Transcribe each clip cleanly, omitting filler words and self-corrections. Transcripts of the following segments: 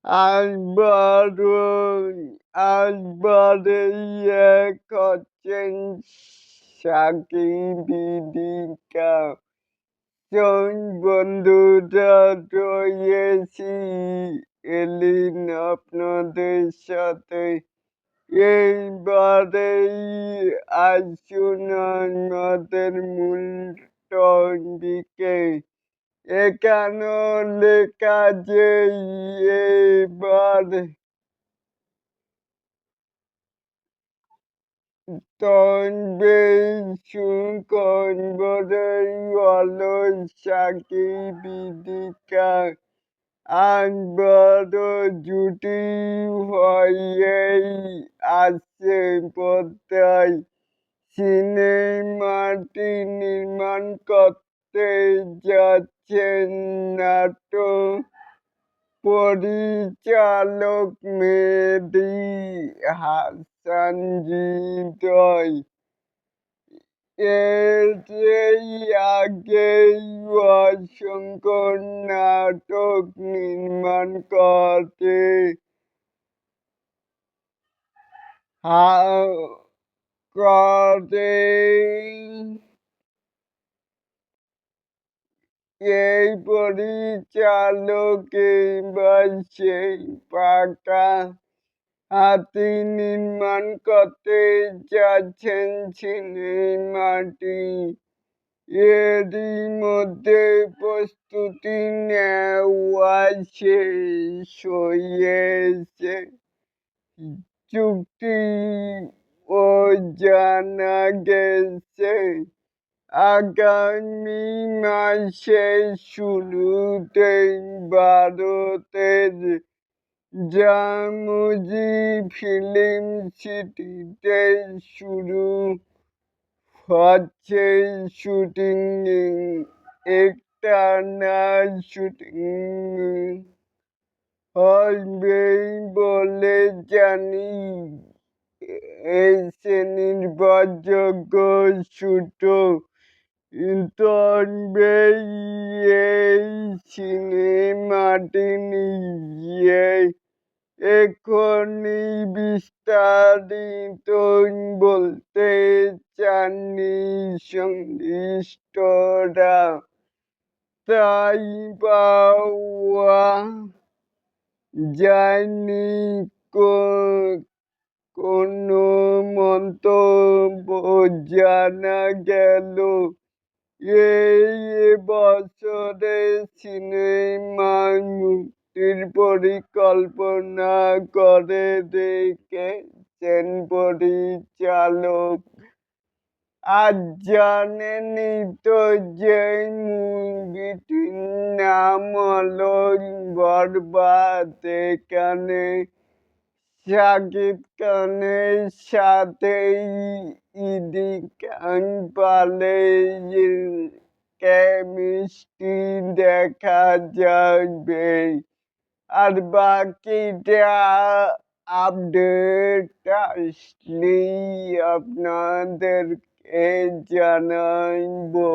আসবারই এক হচ্ছেন সাকিব-ই-দিকা। বন্ধুরা রয়েছি এলিন আপনাদের সাথে। এইবারেই আসুন আমাদের মূল টপিকে। এখানেও লেখা যে এবার তবে সুখবরই হলো সাকিব-ই-দিকা আবারও জুটি হয়েই আসছে পর্দায়। সিনেমাটি নির্মাণ করতে যাচ্ছেন নাটক পরিচালক মেহেদী হাসান হৃদয়। এর আগেই অসংখ্য নাটক নির্মাণ করে এই পরিচালক এবার সেই পাকা হাতি নির্মাণ করতে যাচ্ছেন সিনেমাটি। এরই মধ্যে প্রস্তুতি নেওয়া শেষ হয়েছে। চুক্তিও জানা গেছে আগামী মাসের শুরুতেই ভারতের জামোজি ফিল্ম সিটিতে শুরু হচ্ছে শুটিং। একটানা শুটিং হবেই বলে জানিয়েছে নির্ভরযোগ্য সূত্র। তবে এই সিনেমাটি নিয়ে এখনই বিস্তারিত বলতে চাননি সংশ্লিষ্টরা। তাই পাওয়া যায়নি কোনো মন্তব্য। জানা গেল এই বছরে সিনেমা মুক্তির পরিকল্পনা করে রেখেছেন পরিচালক। আজ জানেনই তো যে মুভিটির নাম হলো বরবাদ। এখানে শাকিব খানের সাথে ইদিকান পালের কেমিস্ট্রি দেখা যাবে। আর বাকিটা আপডেট আসলেই আপনাদেরকে জানাবো।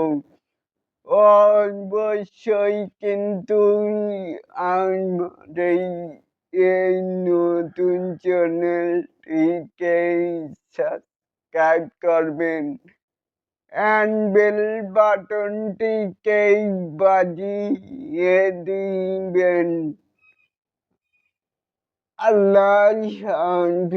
অবশ্যই কিন্তু আমাদের এই নতুন চ্যানেলটিকে সাবস্ক্রাইব করবেন অ্যান্ড বেল বাটনটিকে বাজিয়ে দিবেন। আল্লাহ হাফেজ।